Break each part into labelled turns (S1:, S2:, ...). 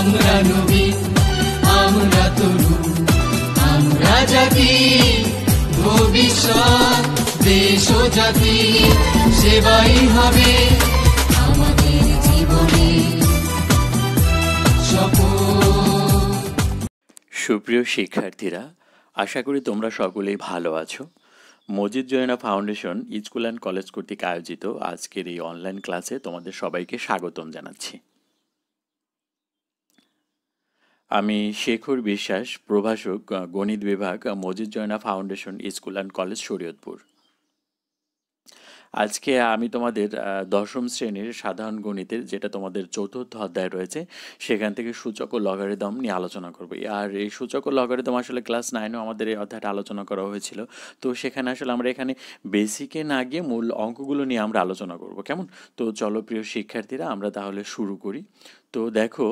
S1: আমরা নবীন, আমরা তরুণ, আমরা জাতি, ভবিষ্যৎ দেশ ও জাতি সেবাই হবে আমাদের জীবনে শপথ।
S2: সুপ্রিয় শিক্ষার্থীরা, আশা করি তোমরা সকলেই ভালো আছো। Majid Joina foundation school and college কর্তৃক আয়োজিত আজকের এই অনলাইন ক্লাসে তোমাদের সবাইকে স্বাগতম জানাচ্ছি। আমি শেখর বিশ্বাস, প্রভাষক, গণিত বিভাগ, Majid Joina foundation school and college Shariatpur. আজকে আমি তোমাদের দশম শ্রেণীর সাধারণ গণিতের যেটা তোমাদের চতুর্থ অধ্যায় রয়েছে সেখান থেকে সূচক ও লগারিদম নিয়ে আলোচনা করব। আর এই সূচক ও লগারিদম আসলে ক্লাস 9-এও আমাদের এই অধ্যায়টা আলোচনা করা হয়েছিল। তো সেখানে আসলে আমরা এখানে বেসিকে না গিয়ে মূল অঙ্কগুলো নিয়ে আমরা আলোচনা করব, কেমন? তো চলো প্রিয় শিক্ষার্থীরা, আমরা তাহলে শুরু করি। তো দেখো,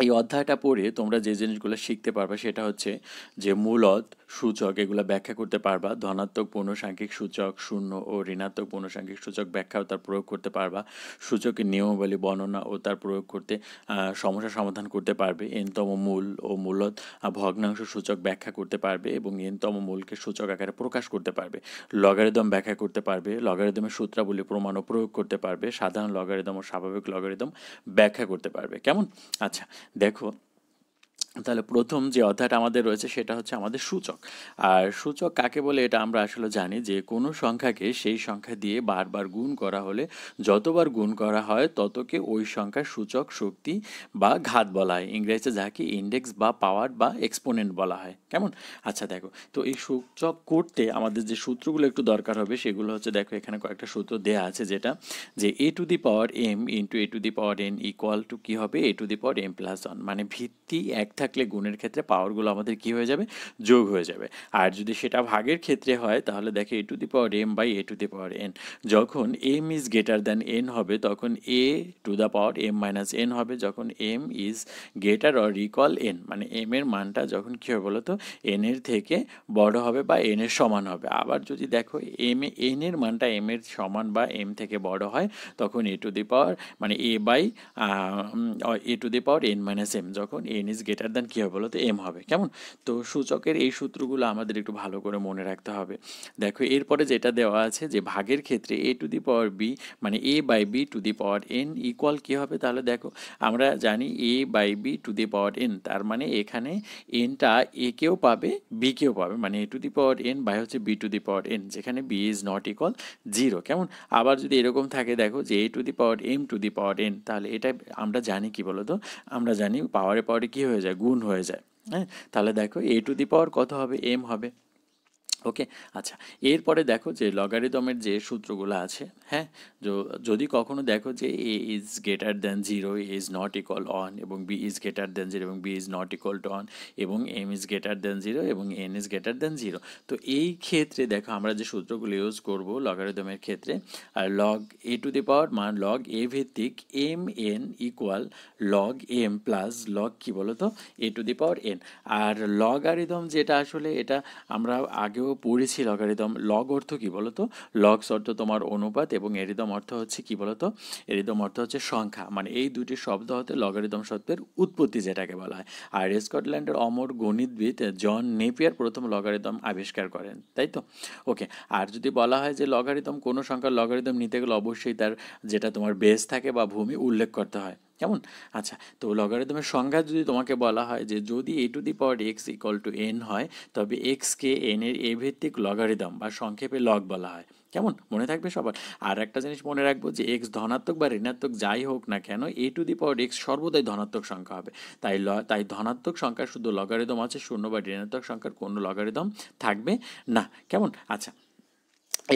S2: এই অধ্যায়টা পড়ে তোমরা যে জিনিসগুলো শিখতে পারবা সেটা হচ্ছে যে মূলদ, সূচক এগুলো ব্যাখ্যা করতে পারবা, ধনাত্মক পূর্ণসাংখ্যিক সূচক, শূন্য ও ঋণাত্মক পূর্ণসাংখ্যিক সূচক ব্যাখ্যা ও তার প্রয়োগ করতে পারবা, সূচকের নিয়মাবলী বর্ণনা ও তার প্রয়োগ করতে সমস্যা সমাধান করতে পারবে, এনতম মূল ও মূলদ ভগ্নাংশ সূচক ব্যাখ্যা করতে পারবে এবং এনতম মূলকে সূচক আকারে প্রকাশ করতে পারবে, লগারিদম ব্যাখ্যা করতে পারবে, লগারিদমের সূত্রাবলী প্রমাণ ও প্রয়োগ করতে পারবে, সাধারণ লগারিদম ও স্বাভাবিক লগারিদম ব্যাখ্যা করতে পারবে, কেমন? আচ্ছা দেখো, তাহলে প্রথম যে অধ্যায়টা আমাদের রয়েছে সেটা হচ্ছে আমাদের সূচক। আর সূচক কাকে বলে এটা আমরা আসলে জানি যে কোনো সংখ্যাকে সেই সংখ্যা দিয়ে বারবার গুণ করা হলে যতবার গুণ করা হয় ততকে ওই সংখ্যার সূচক শক্তি বা ঘাত বলা হয়, ইংরেজিতে যাকে ইন্ডেক্স বা পাওয়ার বা এক্সপোনেন্ট বলা হয়, কেমন? আচ্ছা দেখো, তো এই সূচক করতে আমাদের যে সূত্রগুলো একটু দরকার হবে সেগুলো হচ্ছে, দেখো এখানে কয়েকটা সূত্র দেয়া আছে, যেটা যে a to the power m into a to the power n equal to কী হবে, a to the power m plus 1, মানে ভিত্তি এক থাকলে গুণের ক্ষেত্রে পাওয়ারগুলো আমাদের কি হয়ে যাবে, যোগ হয়ে যাবে। আর যদি সেটা ভাগের ক্ষেত্রে হয় তাহলে দেখে a to the power m by a to the power n, যখন m is greater than n হবে তখন a to the power m minus n হবে, যখন m is greater or equal n, মানে m এর মানটা যখন কী হবে বলো তো, n এর থেকে বড় হবে বা n এর সমান হবে। আবার যদি দেখো n এর মানটা m এর সমান বা m থেকে বড় হয় তখন a টু দি পাওয়ার মানে a by a to the power n minus m, যখন n ইজ গ্রেটার দ্যান কী হবে বলো তো, m হবে, কেমন? তো সূচকের এই সূত্রগুলো আমাদের একটু ভালো করে মনে রাখতে হবে। দেখো এরপরে যেটা দেওয়া আছে যে ভাগের ক্ষেত্রে a to the power b মানে a by b to the power n equal কী হবে, তাহলে দেখো আমরা জানি a by b to the power n, তার মানে এখানে nটা a কেও পাবে b কেও পাবে, মানে a to the power n by হচ্ছে b to the power n, যেখানে b ইজ নট ইকুয়াল 0, কেমন? আবার যদি এরকম থাকে দেখো যে a to the power m to the power n, তাহলে এটা আমরা জানি কি বলো তো, আমরা জানি পাওয়ারে পাওয়ারে কী হয়ে যায়, গুণ হয়ে যায়, হ্যাঁ? তাহলে দেখো a টু দি পাওয়ার কত হবে, m হবে, ওকে। আচ্ছা এরপরে দেখো যে লগারিদমের যে সূত্রগুলো আছে, হ্যাঁ, যদি কখনো দেখো যে a is greater than 0, a is not equal 1 এবং b ইজ গ্রেটার দ্যান 0 এবং b is not equal to 1 এবং m ইজ গ্রেটার দ্যান 0 এবং n ইজ গ্রেটার দ্যান 0, তো এই ক্ষেত্রে দেখো আমরা যে সূত্রগুলো ইউজ করব লগারিদমের ক্ষেত্রে, আর log a to the power মান লগ a ভিত্তিক m n equal log m plus log কী বলো তো, a to the power n। আর লগারিদম যেটা আসলে এটা আমরা আগেও পড়েছি, লগারিদম লগ অর্থ কি বলতো, লগস অর্থ তোমার অনুপাত এবং এরিদম অর্থ হচ্ছে কি বলতো, এরিদম অর্থ হচ্ছে সংখ্যা, মানে এই দুটি শব্দ হতে লগারিদম শব্দের উৎপত্তি যেটাকে বলা হয়। আর স্কটল্যান্ডের অমর গণিতবিদ জন নেপিয়ার প্রথম লগারিদম আবিষ্কার করেন, তাই তো? ওকে। আর যদি বলা হয় যে লগারিদম কোনো সংখ্যার লগারিদম নিতে গেলে অবশ্যই তার যেটা তোমার বেস থাকে বা ভূমি উল্লেখ করতে হয়, কেমন? আচ্ছা, তো লগারিদমের সংজ্ঞা যদি তোমাকে বলা হয় যে যদি a to the power x equal to n হয় তবে এক্সকে n এর a ভিত্তিক লগারিদম বা সংক্ষেপে লগ বলা হয়, কেমন? মনে থাকবে সবার। আর একটা জিনিস মনে রাখবো যে এক্স ধনাত্মক বা ঋণাত্মক যাই হোক না কেন a to the power x সর্বদাই ধনাত্মক সংখ্যা হবে, তাই ধনাত্মক সংখ্যার শুধু লগারিদম আছে, শূন্য বা ঋণাত্মক সংখ্যার কোনো লগারিদম থাকবে না, কেমন? আচ্ছা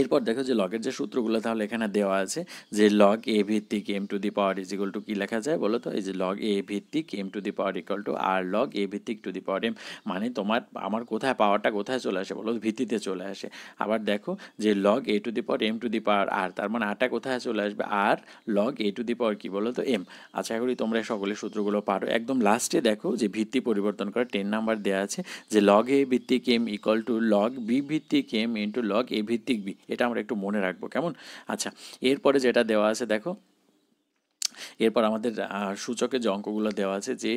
S2: এরপর দেখো যে লগের যে সূত্রগুলো তাহলে এখানে দেওয়া আছে যে লগ এ ভিত্তিক m to the power is equal to কী লেখা যায় বলো তো, এই যে লগ এ ভিত্তিক m to the power equal to আর লগ এ ভিত্তিক টু দি পাওয়ার এম, মানে তোমার আমার কোথায় পাওয়ারটা কোথায় চলে আসে বলো, ভিত্তিতে চলে আসে। আবার দেখো যে log a to the power m to the power r, তার মানে আরটা কোথায় চলে আসবে, আর লগ এ টু দি পাওয়ার কী বলো তো, এম। আশা করি তোমরা সকলে সূত্রগুলো পারো। একদম লাস্টে দেখো যে ভিত্তি পরিবর্তন করে 10 নাম্বার দেওয়া আছে যে লগ এ ভিত্তিক m equal to log b ভিত্তিক এম ইন্টু লগ এ ভিত্তিক বি, এটা আমরা একটু মনে রাখবো, কেমন? আচ্ছা এরপরে যেটা দেওয়া আছে দেখো এরপর আমাদের সূচকের যে অঙ্কগুলো দেওয়া আছে যে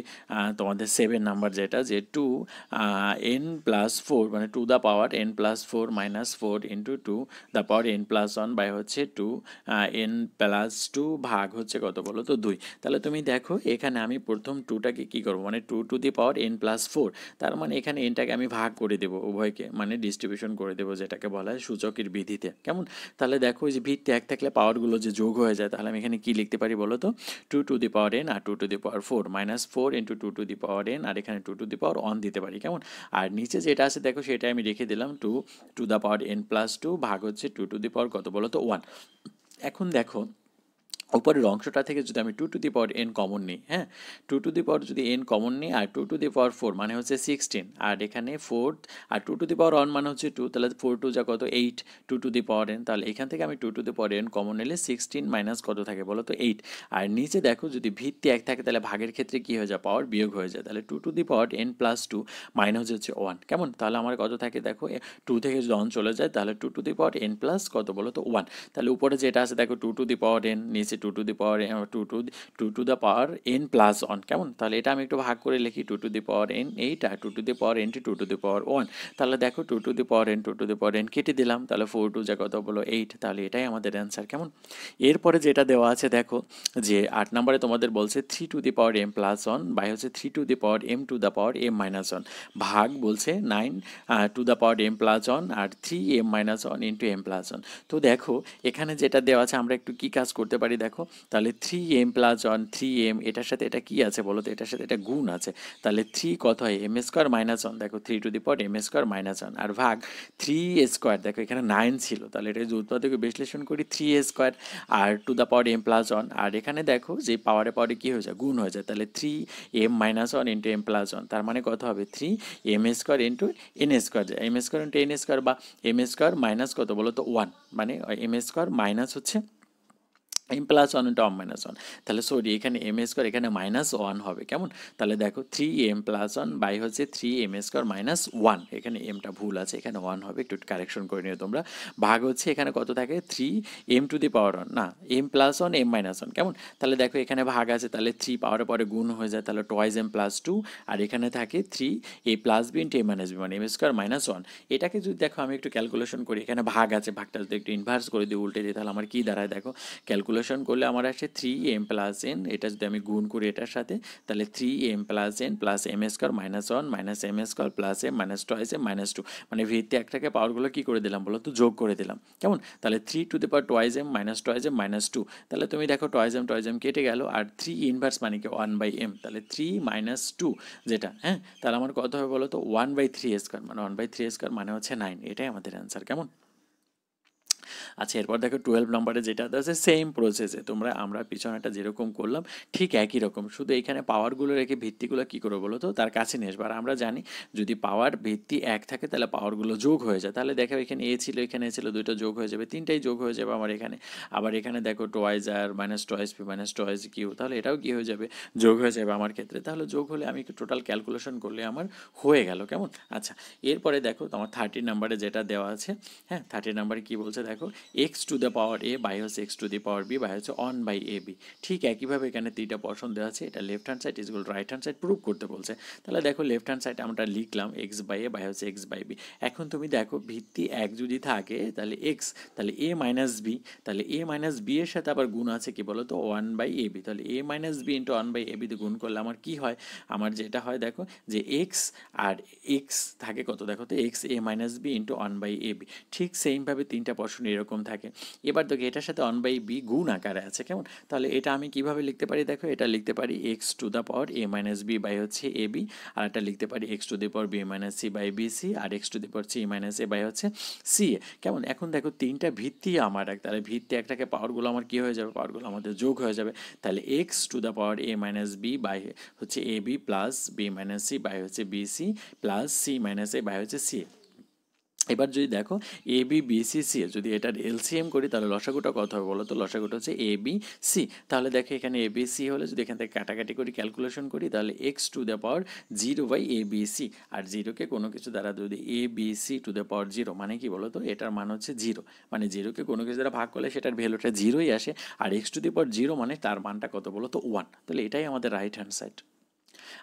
S2: তোমাদের 7 নাম্বার যেটা যে 2n+4 মানে to the power n+4 -4 into to the power n+1 by হচ্ছে 2n+2 ভাগ হচ্ছে কত বলো তো 2। তাহলে তুমি দেখো এখানে আমি প্রথম 2টাকে কী করবো মানে 2 টু দি পাওয়ার n+4, তার মানে এখানে এনটাকে আমি ভাগ করে দেবো উভয়কে, মানে ডিস্ট্রিবিউশন করে দেবো, যেটাকে বলা হয় সূচকের বিধিতে। কেমন? তাহলে দেখো যে ভিত্তি এক থাকলে পাওয়ারগুলো যে যোগ হয়ে যায়, তাহলে আমি এখানে কি লিখতে পারি বলো তো 2 টু দি পাওয়ার n আর 2 to the power 4 -4 into 2 to the power n আর এখানে 2 টু দি পাওয়ার 1 দিতে পারি। কেমন? আর নিচে যেটা আছে দেখো সেটা আমি রেখে দিলাম 2 টু দ্য পাওয়ার n+2 ভাগ হচ্ছে 2 টু দি পাওয়ার কত বলো তো 1। এখন দেখো উপরের অংশটা থেকে যদি আমি 2 to the power n common নিই, হ্যাঁ 2 টু দি পাওয়ার যদি n কমন নিই আর 2 টু দি পাওয়ার 4 মানে হচ্ছে 16 আর এখানে 4 আর 2 টু দি পাওয়ার 1 মানে হচ্ছে 2, তাহলে 4 টু যা কত 8 2 টু দি পাওয়ার n, তাহলে এখান থেকে আমি 2 to the power n common নিলে 16 মাইনাস কত থাকে বলো তো 8। আর নিচে দেখো যদি ভিত্তি এক থাকে তাহলে ভাগের ক্ষেত্রে কি হয়ে যায় পাওয়ার বিয়োগ হয়ে যায়, তাহলে 2 to the power n+2 minus হচ্ছে 1। কেমন? তাহলে আমার কত থাকে দেখো 2 থেকে যদি 1 চলে যায় তাহলে 2 to the power n plus কত বলো তো 1। তাহলে উপরে যেটা আছে দেখো 2 টু দি পাওয়ার n, নিচে 2 to the power 2 two the power n+1। কেমন? তাহলে এটা আমি একটু ভাগ করে লিখি 2 টু দি পাওয়ার n 8 আর 2 to the power n 2 to the power 1। তাহলে দেখো 2 to the power n 2 to the power n কেটে দিলাম, তাহলে 4 টু যা কত বলো 8, তাহলে এটাই আমাদের অ্যান্সার। কেমন? এরপরে যেটা দেওয়া আছে দেখো যে 8 নম্বরে তোমাদের বলছে 3 to the power m+1 by হচ্ছে 3 to the power m to the power m-1 ভাগ বলছে 9 টু দ্য পাওয়ার m+1 আর 3m-1 ইন্টু m+1। তো দেখো এখানে যেটা দেওয়া আছে আমরা একটু কি কাজ করতে পারি দেখো, তাহলে 3m+1 3m এটার সাথে এটা কি আছে বলো তো, এটার সাথে এটা গুণ আছে, তাহলে 3 কত হয় m²-1, দেখো 3 টু দি পাওয়ার m²-1 আর ভাগ 3a² দেখো এখানে 9 ছিল, তাহলে এটা যদি উৎপাদকে বিশ্লেষণ করি 3a² R two the power m+1 আর এখানে দেখো যে পাওয়ারে পাওয়ারে কি হয়ে যায় গুণ হয়ে যায়, তাহলে 3m-1 ইন্টু m+1 তার মানে কত হবে 3m² into n² m² into n² বা m² মাইনাস কত বলো তো 1, মানে m² মাইনাস হচ্ছে m+1 ইন্টু m-1, তাহলে সরি এখানে m² এখানে -1 হবে। কেমন? তাহলে দেখো 3m+1 বাই হচ্ছে 3m²-1, এখানে mটা ভুল আছে এখানে 1 হবে, একটু কারেকশন করে নিও তোমরা। ভাগ হচ্ছে এখানে কত থাকে 3m টু দি পাওয়ার 1 না m+1 m-1। কেমন? তাহলে দেখো এখানে ভাগ আছে তাহলে 3 পাওয়ারে পরে গুণ হয়ে যায়, তাহলে 2m+2 আর এখানে থাকে 3a+b ইন্টু a-b মানে m²-1। এটাকে যদি দেখো আমি একটু ক্যালকুলেশন করি, এখানে ভাগ আছে ভাগটা যদি একটু ইনভার্স করে দিই উল্টে দিই তাহলে আমার কি দাঁড়ায় দেখো ক্যালকুলেশন করলে আমার আসে 3m+n, এটা যদি আমি গুণ করি এটার সাথে তাহলে 3m+n plus m²-1 minus m² plus m minus 2m minus 2, মানে ভিত্তি একটাকে পাওয়ারগুলো কি করে দিলাম বলো তো যোগ করে দিলাম। কেমন? তাহলে 3 to the power 2m minus 2m minus 2, তাহলে তুমি দেখো 2m কেটে গেল আর 3 ইনভার্স মানে কি 1/m, তাহলে 3 মাইনাস 2 যেটা, হ্যাঁ তাহলে আমার কত হবে বলো তো 1/3² মানে 1/3² মানে হচ্ছে 9, এটাই আমাদের অ্যান্সার। কেমন? আচ্ছা এরপর দেখো 12 নম্বরে যেটা আছে সেম প্রসেসে তোমরা আমরা পিছনেটা যেরকম করলাম ঠিক একই রকম, শুধু এখানে পাওয়ারগুলো রেখে ভিত্তিগুলো কী করবো বলো তো তার কাছে নিয়ে আসবো। আর আমরা জানি যদি পাওয়ার ভিত্তি এক থাকে তাহলে পাওয়ারগুলো যোগ হয়ে যায়, তাহলে দেখো এখানে এ ছিল এখানে এ ছিল দুটো যোগ হয়ে যাবে, তিনটাই যোগ হয়ে যাবে আমার এখানে। আবার এখানে দেখো 2r minus 2p minus 2q, তাহলে এটাও কি হয়ে যাবে যোগ হয়ে যাবে আমার ক্ষেত্রে, তাহলে যোগ হলে আমি টোটাল ক্যালকুলেশন করলে আমার হয়ে গেল। কেমন? আচ্ছা এরপরে দেখো তোমার 30 নম্বরে যেটা দেওয়া আছে, হ্যাঁ 30 নম্বরে কী বলছে দেখো x to the power a by হচ্ছে x to the power b by হচ্ছে 1/ab। ঠিক একইভাবে এখানে 3টা পোরশন দেওয়া আছে, এটা left hand side is equal right hand side prove করতে বলছে। তাহলে দেখো লেফট হ্যান্ড সাইড আমরা লিখলাম x/a বাই হচ্ছে x/b। এখন তুমি দেখো ভিত্তি এক যদি থাকে তাহলে x, তাহলে a মাইনাস b, তাহলে a মাইনাস b এর সাথে আবার গুণ আছে কি বলো তো 1/ab, তাহলে a minus b into 1/ab তে গুণ করলে আমার কি হয়, আমার যেটা হয় দেখো যে x আর x থাকে কত দেখো তো x a minus b into 1/ab। ঠিক সেমভাবে 3টা পোরশন এরকম থাকে। এবার দেখো এটার সাথে 1/b গুণ আকারে আছে। কেমন? তাহলে এটা আমি কিভাবে লিখতে পারি দেখো, এটা লিখতে পারি x to the power a minus b by হচ্ছে ab, আর এটা লিখতে পারি x to the power b minus c by bc আর x to the power c minus a by হচ্ছে ca। কেমন? এখন দেখো 3টা ভিত্তি আমার এক, তাহলে ভিত্তি একটাকে পাওয়ারগুলো আমার কি হয়ে যাবে পাওয়ারগুলো আমাদের যোগ হয়ে যাবে, তাহলে x to the power a minus b by হচ্ছে ab plus b minus c by হচ্ছে bc plus c minus a by হচ্ছে ca। এবার যদি দেখো A B B C C যদি এটার এলসিএম করি তাহলে লসাগুটা কত হবে বলো তো? লসাগুটা হচ্ছে এ বি সি। তাহলে দেখো এখানে এ বি সি হলে যদি এখান থেকে কাটাকাটি করি ক্যালকুলেশন করি তাহলে x to the power zero by a b c. আর জিরোকে কোনো কিছু দ্বারা যদি a b c to the power zero মানে কি বলো তো? এটার মান হচ্ছে জিরো, মানে জিরোকে কোনো কিছু দ্বারা ভাগ করলে সেটার ভ্যালুটা জিরোই আসে। আর x to the power zero মানে তার মানটা কত বলো তো? ওয়ান। তাহলে এটাই আমাদের রাইট হ্যান্ড সাইড।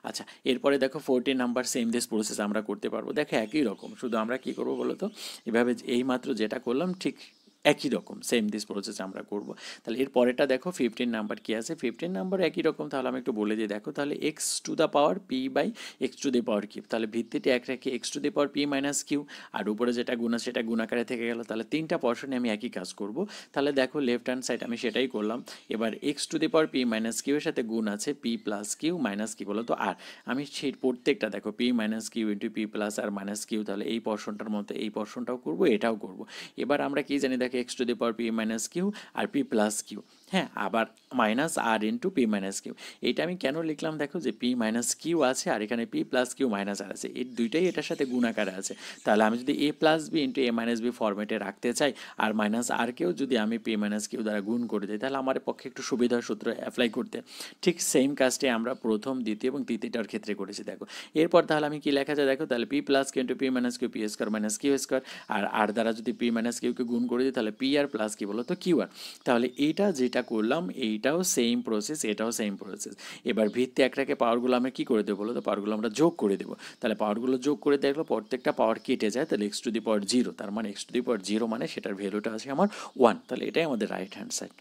S2: আচ্ছা, এরপরে দেখো 14 নাম্বার সেম দিস প্রসেস আমরা করতে পারবো। দেখো একই রকম, শুধু আমরা কি করবো বলো তো? এভাবে এই মাত্র যেটা করলাম ঠিক একই রকম সেম দিস প্রসেস আমরা করব। তাহলে এর পরেরটা দেখো 15 নাম্বার কি আছে? 15 নাম্বার একই রকম, তাহলে আমি একটু বলে দিই। দেখো তাহলে x to the power p by x to the power q. তাহলে ভিত্তিটি এক রেখে x to the power p minus q, আর উপরে যেটা গুণ আছে সেটা গুণাকারে থেকে গেল। তাহলে তিনটা পর্শনে আমি একই কাজ করব। তাহলে দেখো লেফট হ্যান্ড সাইড আমি সেটাই করলাম। এবার x to the power p minus q এর সাথে গুণ আছে পি প্লাস কিউ মাইনাস কি বলো তো? আর আমি সেই প্রত্যেকটা দেখো p minus q into p plus আর মাইনাস কিউ, তাহলে এই পর্শনটার মধ্যে এই পর্শনটাও করব, এটাও করব। এবার আমরা কি জানি? দেখো x to the power p minus q আর পি প্লাস কিউ, হ্যাঁ, আবার মাইনাস আর ইন্টু পি মাইনাস কিউ। এইটা আমি কেন লিখলাম? দেখো যে পি মাইনাস কিউ আছে আর এখানে পি প্লাস কিউ মাইনাস আর আছে, এই দুইটাই এটার সাথে গুণাকারে আছে। তাহলে আমি যদি এ প্লাস বি ইন্টু এ মাইনাস বি ফর্মেটে রাখতে চাই আর মাইনাস আর কেও যদি আমি পি মাইনাস কিউ দ্বারা গুণ করে দিই, তাহলে আমার পক্ষে একটু সুবিধার সূত্র অ্যাপ্লাই করতে। ঠিক সেম কাজটি আমরা প্রথম, দ্বিতীয় এবং তৃতীয়টার ক্ষেত্রে করেছি। দেখো এরপর তাহলে আমি কি লেখা যায়? দেখো তাহলে p plus q into p minus q p square minus q square, আর আর দ্বারা যদি পি মাইনাস কিউকে গুণ করে দিই তাহলে পি আর প্লাস কি বলো তো? Q R. তাহলে এইটা যেটা করলাম এইটাও সেম প্রসেস, এটাও সেম প্রসেস। এবার ভিত্তি এক রেখে পাওয়ারগুলো আমরা কী করে দেবো বলো তো? পাওয়ারগুলো আমরা যোগ করে দেবো। তাহলে পাওয়ারগুলো যোগ করে দেখলো প্রত্যেকটা পাওয়ার কেটে যায়, তাহলে x to the power zero, তার মানে x to the power zero মানে সেটার ভ্যালুটা আছে আমার ওয়ান। তাহলে এটাই আমাদের রাইট হ্যান্ড সাইড।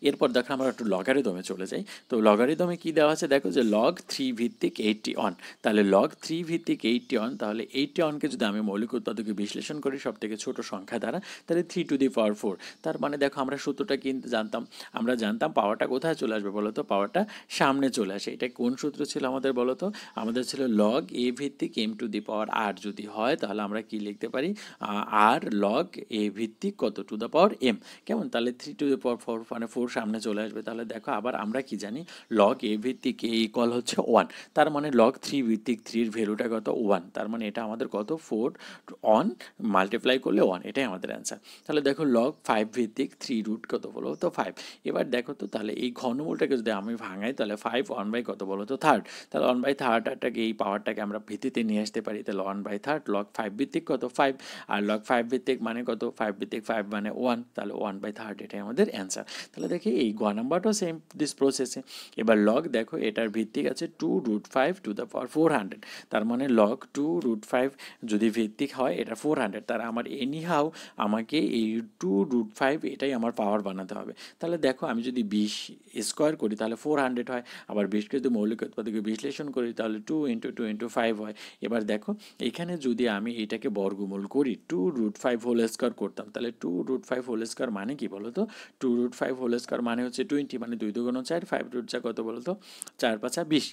S2: এরপর দেখো আমরা একটু লগারিদমে চলে যাই। তো লগারিদমে কি দেওয়া আছে? দেখো যে লগ 3 ভিত্তিক 80 অন। তাহলে লগ 3 ভিত্তিক 80 অন, তাহলে 80 অনকে যদি আমি মৌলিক উৎপাদকে বিশ্লেষণ করি সব থেকে ছোট সংখ্যা দ্বারা, তাহলে 3 টু দি পাওয়ার 4। তার মানে দেখো আমরা সূত্রটা কিন্তু জানতাম, আমরা জানতাম পাওয়ারটা কোথায় চলে আসবে বলো তো? পাওয়ারটা সামনে চলে আসে। এটা কোন সূত্র ছিল আমাদের বলো তো? আমাদের ছিল লগ এ ভিত্তিক এম টু দি পাওয়ার আর যদি হয় তাহলে আমরা কি লিখতে পারি? আর লগ এ ভিত্তিক কত টু দ্য পাওয়ার এম। কেমন? তাহলে 3 টু দি পাওয়ার 4 মানে 4 সামনে চলে আসবে। তাহলে দেখো আবার আমরা কি জানি? লগ এ ভিত্তিক এ ইকুয়াল হচ্ছে 1, তার মানে লগ 3 ভিত্তিক 3 এর ভ্যালুটা কত? 1। তার মানে এটা আমাদের কত? 4 অন মাল্টিপ্লাই করলে 1, এটাই আমাদের অ্যান্সার। তাহলে দেখো লগ 5 ভিত্তিক 3 রুট কত বলো তো? 5। এবার দেখো তো তাহলে এই ঘনমূলটাকে যদি আমি ভাঙাই তাহলে 5 1 বাই কত বলো তো? থার্ড। তাহলে 1 বাই থার্ডটাকে এই পাওয়ারটাকে আমরা ভিত্তিতে নিয়ে আসতে পারি। তাহলে 1 বাই থার্ড লগ 5 ভিত্তিক কত? 5। আর লগ 5 ভিত্তিক মানে কত? 5 ভিত্তিক 5 মানে 1। তাহলে 1 বাই থার্ড এটাই আমাদের অ্যান্সার। তাহলে দেখি এই গ নাম্বারটাও সেম দিস প্রসেসে। এবার লগ দেখো এটার ভিত্তিক আছে 2 রুট 5 টু দ্য পাওয়ার 400। তার মানে লগ 2 রুট 5 যদি ভিত্তিক হয় এটা 400, তার আমার এনি হাউ আমাকে এই 2 রুট 5 এটাই আমার পাওয়ার বানাতে হবে। তাহলে দেখো আমি যদি 20 স্কোয়ার করি তাহলে 400 হয়, আবার 20কে যদি মৌলিক উৎপাদকে বিশ্লেষণ করি তাহলে 2 ইন্টু 2 ইন্টু 5 হয়। এবার দেখো এখানে যদি আমি এটাকে বর্গমূল করি 2 রুট 5 হোল স্কোয়ার করতাম, তাহলে 2 রুট 5 হোল স্কোয়ার মানে কি বলো তো? 2 রুট 5 হোল স্কোয়ার মানে হচ্ছে 20, মানে 2 দুগুণ 4, 5 রুট যা কত বলো তো? 4 5 20।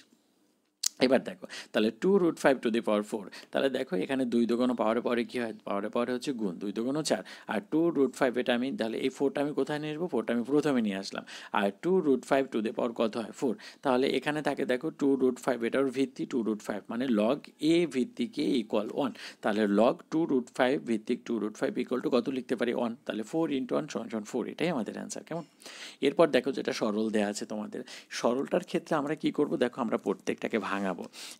S2: এবার দেখো তাহলে 2 রুট 5 টু দি পাওয়ার 4, তাহলে দেখো এখানে 2 দুগুণ পাওয়ারে পরে কী হয়? পাওয়ারে পরে হচ্ছে গুণ, 2 দুগুণ 4, আর 2 রুট 5 এটা আমি তাহলে এই 4টা আমি কোথায় নিয়ে আসবো? 4টা আমি প্রথমে নিয়ে আসলাম। আর 2 রুট 5 টু দি পাওয়ার কত হয়? 4। তাহলে এখানে থাকে দেখো 2 রুট 5 এটার ভিত্তি 2 রুট 5 মানে লগ এ ভিত্তিক এ ইকুয়াল 1। তাহলে লগ 2 রুট 5 ভিত্তিক 2 রুট 5 ইকুয়াল টু কত লিখতে পারি? 1। তাহলে 4 ইন্টু 1 সমান 4, এটাই আমাদের অ্যান্সার। কেমন? এরপর দেখো যেটা সরল দেওয়া আছে তোমাদের, সরলটার ক্ষেত্রে আমরা কি করব? দেখো আমরা প্রত্যেকটাকে ভাঙাবো।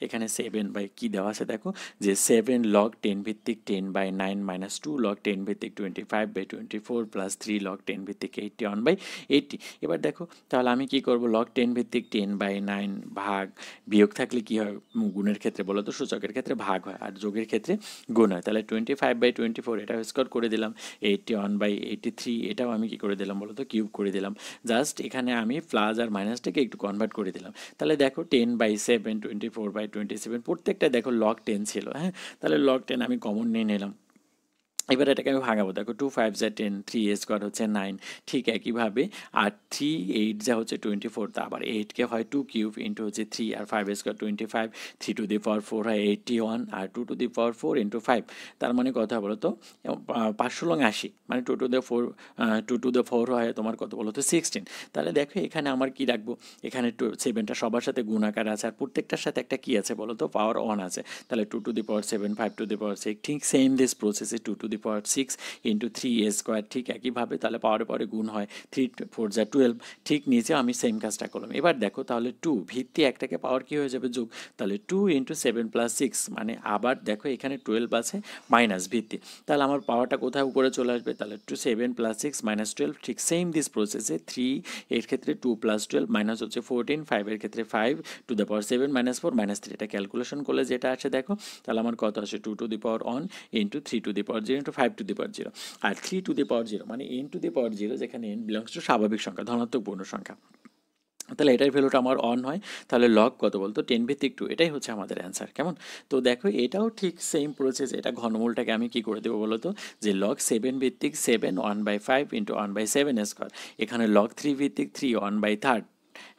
S2: এখানে 7 বাই কি দেওয়া আছে দেখো যে 7 লগ 10 ভিত্তিক 10 বাই 9 মাইনাস 2 লগ 10 ভিত্তিক 25 বাই 24 প্লাস 3 লগ 10 ভিত্তিক 81 বাই 80। এবার দেখো তাহলে আমি কি করব? লগ 10 ভিত্তিক 10 বাই 9 ভাগ বিয়োগ থাকলে কি হয়? গুণের ক্ষেত্রে বলো তো? সূচকের ক্ষেত্রে ভাগ হয় আর যোগের ক্ষেত্রে গুণ হয়। তাহলে 25 বাই 24 এটাও স্কোয়ার করে দিলাম, 81 বাই 83 এটাও আমি কি করে দিলাম বলো তো? কিউব করে দিলাম। জাস্ট এখানে আমি প্লাস আর মাইনাসটাকে একটু কনভার্ট করে দিলাম। তাহলে দেখো 10 বাই 7 24 বাই 27 প্রত্যেকটা দেখো লগ 10 ছিল, হ্যাঁ, তাহলে লগ 10 আমি কমন নিয়ে নিলাম। এবার এটাকে আমি ভাঙাবো, দেখো 2 5 যা 10, 3 a স্কোয়ার হচ্ছে 9, ঠিক একইভাবে আর 3 8 যা হচ্ছে 24, তা আবার 8কে হয় 2 কিউব ইন্টু হচ্ছে 3 আর 5 স্কোয়ার 25, 3 টু দি পাওয়ার 4 হয় 81 আর 2 টু দি পাওয়ার 4 ইন্টু 5, তার মানে কথা বলো তো 580, মানে 2 টু দি 4 2 টু দি 4 হয় তোমার কত বলো তো 16। তাহলে দেখো এখানে আমার কি রাখবো, এখানে 7টা সবার সাথে গুণ আকার আছে আর প্রত্যেকটার সাথে একটা কি আছে বলো তো, পাওয়ার 1 আছে। তাহলে 2 টু দি পাওয়ার 7, 5 টু দি পাওয়ার 6, ঠিক সেম দিস প্রসেসে 2 to the power 6 into 3 a square, ঠিক একইভাবে তাহলে পাওয়ারে পরে গুণ হয় 3 4 যা 12, ঠিক নিচে আমি সেম কাজটা করলাম। এবার দেখো তাহলে 2 ভিত্তি একটাকে পাওয়ার কি হয়ে যাবে যোগ, তাহলে 2 ইন্টু 7 প্লাস 6, মানে আবার দেখো এখানে 12 আছে মাইনাস ভিত্তি, তাহলে আমার পাওয়ারটা কোথায় উপরে চলে আসবে, তাহলে 2 7 প্লাস 6 মাইনাস 12, ঠিক সেম দিস প্রসেসে 3 এর ক্ষেত্রে 2 প্লাস 12 মাইনাস হচ্ছে 14, 5 এর ক্ষেত্রে 5 two the power 7 minus 4 minus 3, এটা ক্যালকুলেশন করলে যেটা আসে দেখো, তাহলে আমার কত আসে 2 to the power 1 into 3 to the power 0 into 5 to the power 0, আর 3 টু দি পাওয়ার 0 মানে n টু দি পাওয়ার 0, যেখানে n বিলংস টু স্বাভাবিক সংখ্যা, ধনাত্মক পূর্ণ সংখ্যা, তাহলে এটার ভ্যালুটা আমার অন হয়, তাহলে লগ কত বলতো 10 ভিত্তিক 2, এটাই হচ্ছে আমাদের অ্যান্সার। কেমন, তো দেখো এটাও ঠিক সেম প্রসেস, এটা ঘনমূলটাকে আমি কি করে দেবো বলো তো, যে লগ 7 ভিত্তিক 7 1/5 ইন্টু 1/7 স্কোয়ার, এখানে লগ 3 ভিত্তিক 3 1/3,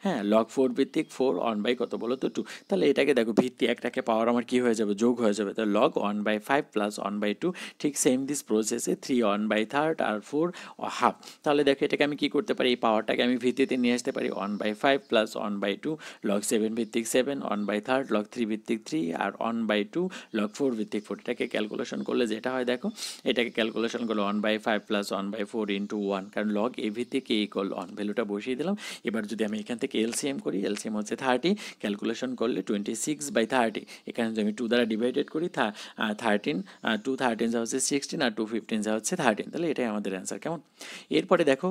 S2: হ্যাঁ লগ 4 ভিত্তিক 4 1 কত বলো তো 2, তাহলে এটাকে দেখো ভিত্তি একটাকে পাওয়ার আমার কি হয়ে যাবে, যোগ হয়ে যাবে, তাহলে লগ 1/5 প্লাস 1/2, ঠিক সেম দিস প্রসেসে 3 1/3 আর 4 হাফ, তাহলে দেখো এটাকে আমি কি করতে পারি, এই পাওয়ারটাকে আমি ভিত্তিতে নিয়ে আসতে পারি 1/5 প্লাস 1/2 লগ 7 ভিত্তিক 7 1/3 লগ 3 ভিত্তিক 3 আর 1/2 লগ 4 ভিত্তিক 4, এটাকে ক্যালকুলেশন করলে যেটা হয় দেখো, এটাকে ক্যালকুলেশন করলে 1/5 প্লাস 1/4 ইন্টু 1, কারণ লগ এ ভিত্তিক এ ইকুয়াল 1, ভ্যালুটা বসিয়ে দিলাম। এবার যদি আমি এখান থেকে এলসিএম করি, এলসিএম হচ্ছে 30, ক্যালকুলেশন করলে 26/30, এখানে যদি আমি 2 দ্বারা ডিভাইডেড করি 13, 2 13 যা হচ্ছে 16 আর 2 15 যা হচ্ছে 13, তাহলে এটাই আমাদের অ্যান্সার। কেমন, এরপরে দেখো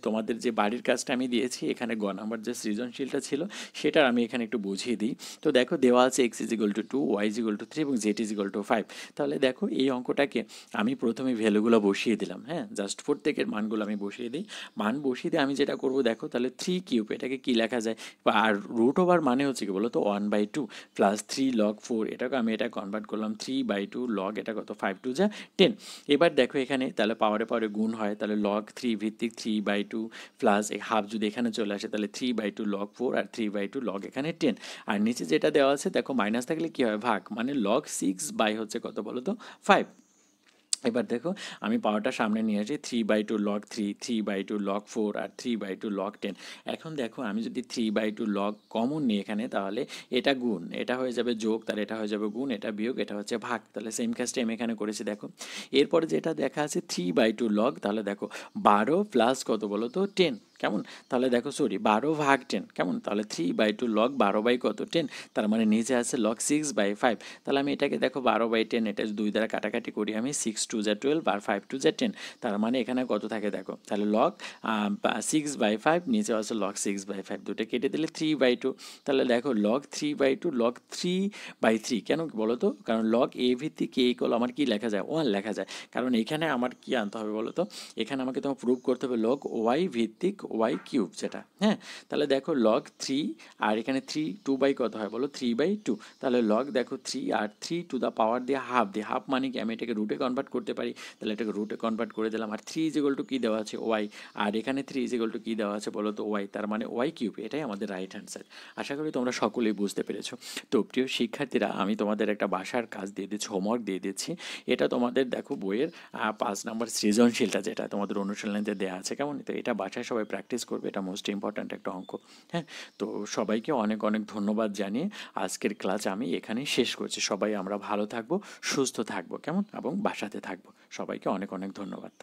S2: তোমাদের যে বাড়ির কাজটা আমি দিয়েছি, এখানে গ নাম্বার যে সৃজনশীলটা ছিল সেটার আমি এখানে একটু বুঝিয়ে দিই। তো দেখো দেওয়া আছে x = 2, y = 3 এবং z = 5, তাহলে দেখো এই অঙ্কটাকে আমি প্রথমে ভ্যালুগুলো বসিয়ে দিলাম, হ্যাঁ জাস্ট প্রত্যেকের মানগুলো আমি বসিয়ে দিই, মান বসিয়ে দিয়ে আমি যেটা করব দেখো, তাহলে 3 কিউব এটাকে কি লেখা যায়, আর রুট ওভার মানে হচ্ছে কি বলো তো 1/2 প্লাস 3 লগ 4, এটাকে আমি এটা কনভার্ট করলাম 3/2 লগ, এটা কত 5 2 যা 10। এবার দেখো এখানে তাহলে পাওয়ারে পাওয়ারে গুণ হয়, তাহলে লগ 3 ভিত্তিক 3/2 প্লাস হাফ যদি এখানে চলে আসে, তাহলে 3/2 লগ 4 আর 3/2 লগ এখানে 10, আর নিচে যেটা দেওয়া আছে দেখো মাইনাস থাকলে কি হয় ভাগ, মানে লগ 6 হচ্ছে কত বলো তো 5। এবার দেখো আমি পাওয়ারটা সামনে নিয়ে আসি 3/2 লগ 3, 3/2 লগ 4 আর 3/2 লগ 10। এখন দেখো আমি যদি 3/2 লগ কমন নিই এখানে, তাহলে এটা গুণ, এটা হয়ে যাবে যোগ, তাহলে এটা হয়ে যাবে গুণ, এটা বিয়োগ, এটা হচ্ছে ভাগ, তাহলে সেম কাজটা আমি এখানে করেছি। দেখো এরপরে যেটা দেখা আছে 3/2 লগ, তাহলে দেখো 12 প্লাস কত বলো তো 10, কেমন, তাহলে দেখো 12 ভাগ 10, কেমন, তাহলে 3/2 লগ 12 কত 10, তার মানে নিচে আছে লগ 6/5, তাহলে আমি এটাকে দেখো 12/10, এটা 2 দ্বারা কাটাকাটি করি আমি, 6 2 যা 12 আর 5 2 যা 10, তার মানে এখানে কত থাকে দেখো, তাহলে লগ 6/5, নিচে আছে লগ 6/5, দুটো কেটে দিলে 3/2, তাহলে দেখো লগ 3/2 লগ 3/3, কেন বলো তো, কারণ লগ এ ভিত্তিক কে ইকুয়াল আমার কি লেখা যায় 1 লেখা যায়, কারণ এখানে আমার কি আনতে হবে বলো তো, এখানে আমাকে তোমার প্রুভ করতে হবে লগ ওয়াই ভিত্তিক ওয়াই কিউব যেটা, হ্যাঁ তাহলে দেখো লগ 3 আর এখানে 3 2 কত হয় বলো 3/2, তাহলে লগ দেখো 3 আর 3 টু দ্য পাওয়ার দিয়ে হাফ মানে কি আমি এটাকে রুটে কনভার্ট করতে পারি, তাহলে এটাকে রুটে কনভার্ট করে দিলাম, আর 3 = কি দেওয়া আছে ওয়াই, আর এখানে 3 = কি দেওয়া আছে বলো তো ওয়াই, তার মানে ওয়াই কিউব, এটাই আমাদের রাইট অ্যান্সার। আশা করি তোমরা সকলেই বুঝতে পেরেছো। তো প্রিয় শিক্ষার্থীরা, আমি তোমাদের একটা বাসার কাজ দিয়ে দিচ্ছি, হোমওয়ার্ক দিয়ে দিচ্ছি, এটা তোমাদের দেখো বইয়ের 5 নম্বর সৃজনশীলটা যেটা তোমাদের অনুশীলনীতে দেওয়া আছে, কেমন, তো এটা বাসায় সবাই প্র্যাকটিস করবে, এটা মোস্ট ইম্পর্ট্যান্ট একটা অঙ্ক, হ্যাঁ। তো সবাইকে অনেক অনেক ধন্যবাদ জানিয়ে আজকের ক্লাস আমি এখানেই শেষ করছি। সবাই আমরা ভালো থাকবো, সুস্থ থাকবো, কেমন, এবং বাসাতে থাকবো। সবাইকে অনেক অনেক ধন্যবাদ।